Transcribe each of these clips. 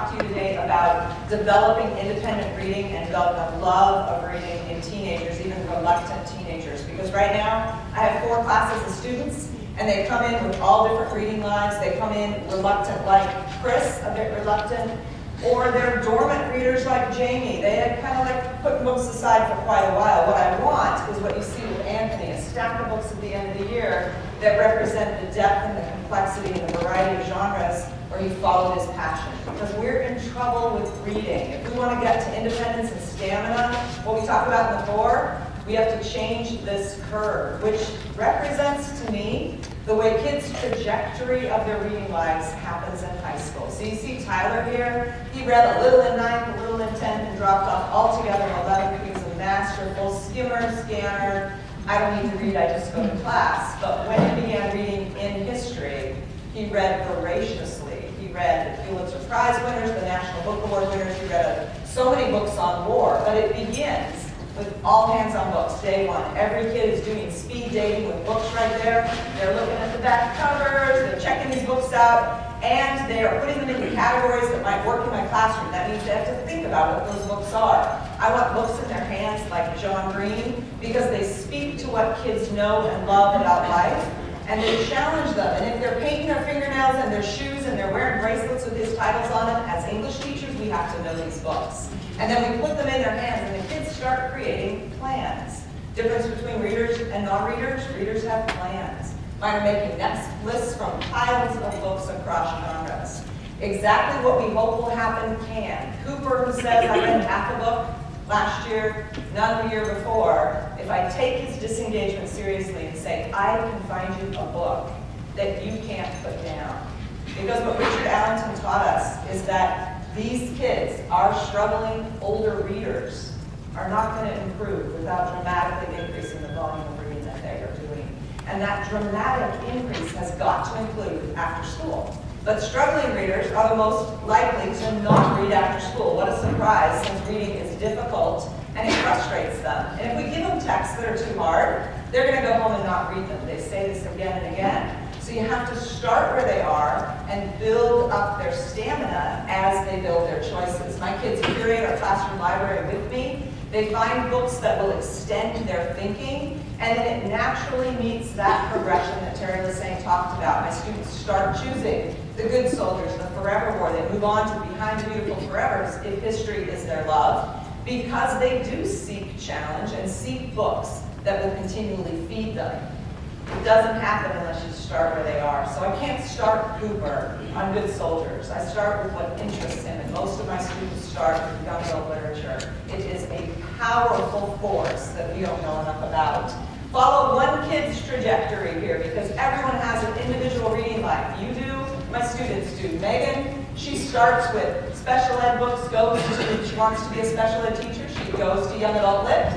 talk to you today about developing independent reading and developing a love of reading in teenagers, even reluctant teenagers. Because right now, I have 4 classes of students, and they come in with all different reading lives. They come in reluctant like Chris, a bit reluctant, or they're dormant readers like Jamie. They had kind of like put books aside for quite a while. What I want is what you see with Anthony, a stack of books at the end of the year that represent the depth and the complexity and the variety of genres where he followed his passion. Because we're in trouble with reading. If we want to get to independence and stamina, what we talked about in the 4, we have to change this curve, which represents to me the way kids' trajectory of their reading lives happens in high school. So you see Tyler here, he read a little in 9th, a little in 10th, and dropped off altogether in 11th. He was a masterful skimmer, scanner. I don't need to read, I just go to class. But when he began reading in history, he read voraciously. He read the Pulitzer Prize winners, the National Book Award winners. He read so many books on war. But it begins with all hands on books, day 1. Every kid is doing speed dating with books right there. They're looking at the back covers, they're checking these books out, and they are putting them into categories that might work in my classroom. That means they have to think about what those books are. I want books in their hands like John Green because they speak to what kids know and love about life, and they challenge them. And if they're painting their fingernails and their shoes and they're wearing bracelets with his titles on them, as English teachers, we have to know these books. And then we put them in their hands, and the kids start creating plans. Difference between readers and non-readers, readers have plans. Mine are making next lists from piles of books across genres. Exactly what we hope will happen can. Cooper, who says I read half a book last year, none the year before, if I take his disengagement seriously and say, I can find you a book that you can't put down. Because what Richard Allington taught us is that these kids, our struggling older readers, are not going to improve without dramatically increasing the volume of reading that they are doing. And that dramatic increase has got to include after school. But struggling readers are the most likely to not read after school. What a surprise, since reading is difficult and it frustrates them. And if we give them texts that are too hard, they're going to go home and not read them. They say this again and again. So you have to start where they are and build up their stamina as they build their choices. My kids curate our classroom library with me. They find books that will extend their thinking, and then it naturally meets that progression that Terry was saying talked about. My students start choosing the good soldiers, the forever war. They move on to Behind the Beautiful Forevers if history is their love, because they do seek challenge and seek books that will continually feed them. It doesn't happen unless you start where they are. So I can't start Cooper on good soldiers. I start with what interests him, and most of my students start with young adult literature. It is a powerful force that we don't know enough about. Follow one kid's trajectory here, because everyone has an individual reading life. You do, my students do. Megan, she starts with special ed books, she wants to be a special ed teacher, she goes to young adult lit,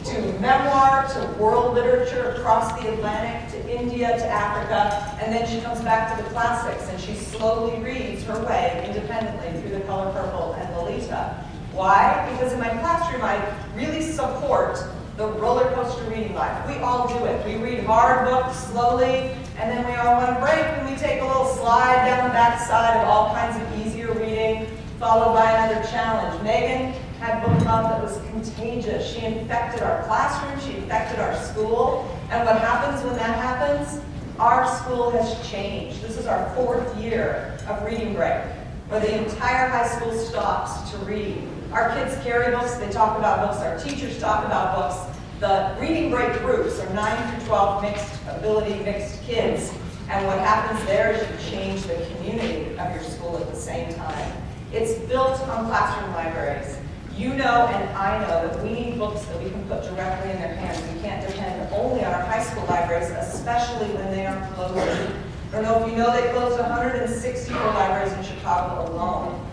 to memoir, to world literature across the Atlantic, to India, to Africa, and then she comes back to the classics and she slowly reads her way independently through The Color Purple and Lolita. Why? Because in my classroom I really support the roller coaster reading life. We all do it. We read hard books slowly, and then we all want a break and we take a little slide down the backside of all kinds of easier reading, followed by another challenge. Megan had book club that was contagious. She infected our classroom, she infected our school, and what happens when that happens? Our school has changed. This is our 4th year of reading break, where the entire high school stops to read. Our kids carry books, they talk about books, our teachers talk about books. The reading break groups are 9 through 12 mixed kids, and what happens there is you change the community of your school at the same time. It's built on classroom libraries. You know and I know that we need books that we can put directly in their hands. We can't depend only on our high school libraries, especially when they are closing. I don't know if you know they closed 164 libraries in Chicago alone.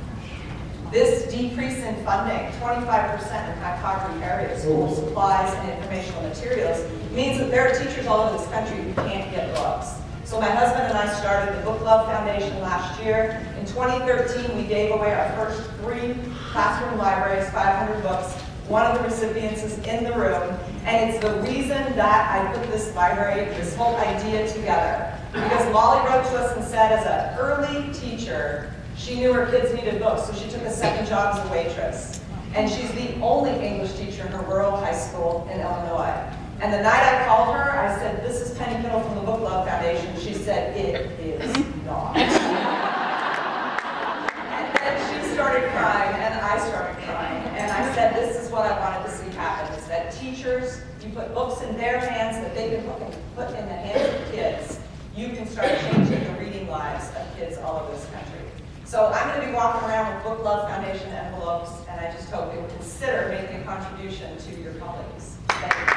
This decrease in funding, 25% in high-poverty areas, school supplies and informational materials, means that there are teachers all over this country who can't get books. So my husband and I started the Book Love Foundation last year. In 2013, we gave away our first 3 classroom libraries, 500 books. One of the recipients is in the room, and it's the reason that I put this library, this whole idea together. Because Molly wrote to us and said, as an early teacher, She knew her kids needed books, so she took a second job as a waitress. And she's the only English teacher in her rural high school in Illinois. And the night I called her, I said, "This is Penny Kittle from the Book Love Foundation." She said, "It is not." And then she started crying, and I started crying. And I said, this is what I wanted to see happen, is that teachers, you put books in their hands that they can put in the hands of kids. You can start changing the reading lives of kids all over this country. So I'm going to be walking around with Book Love Foundation envelopes, and I just hope you will consider making a contribution to your colleagues. Thank you.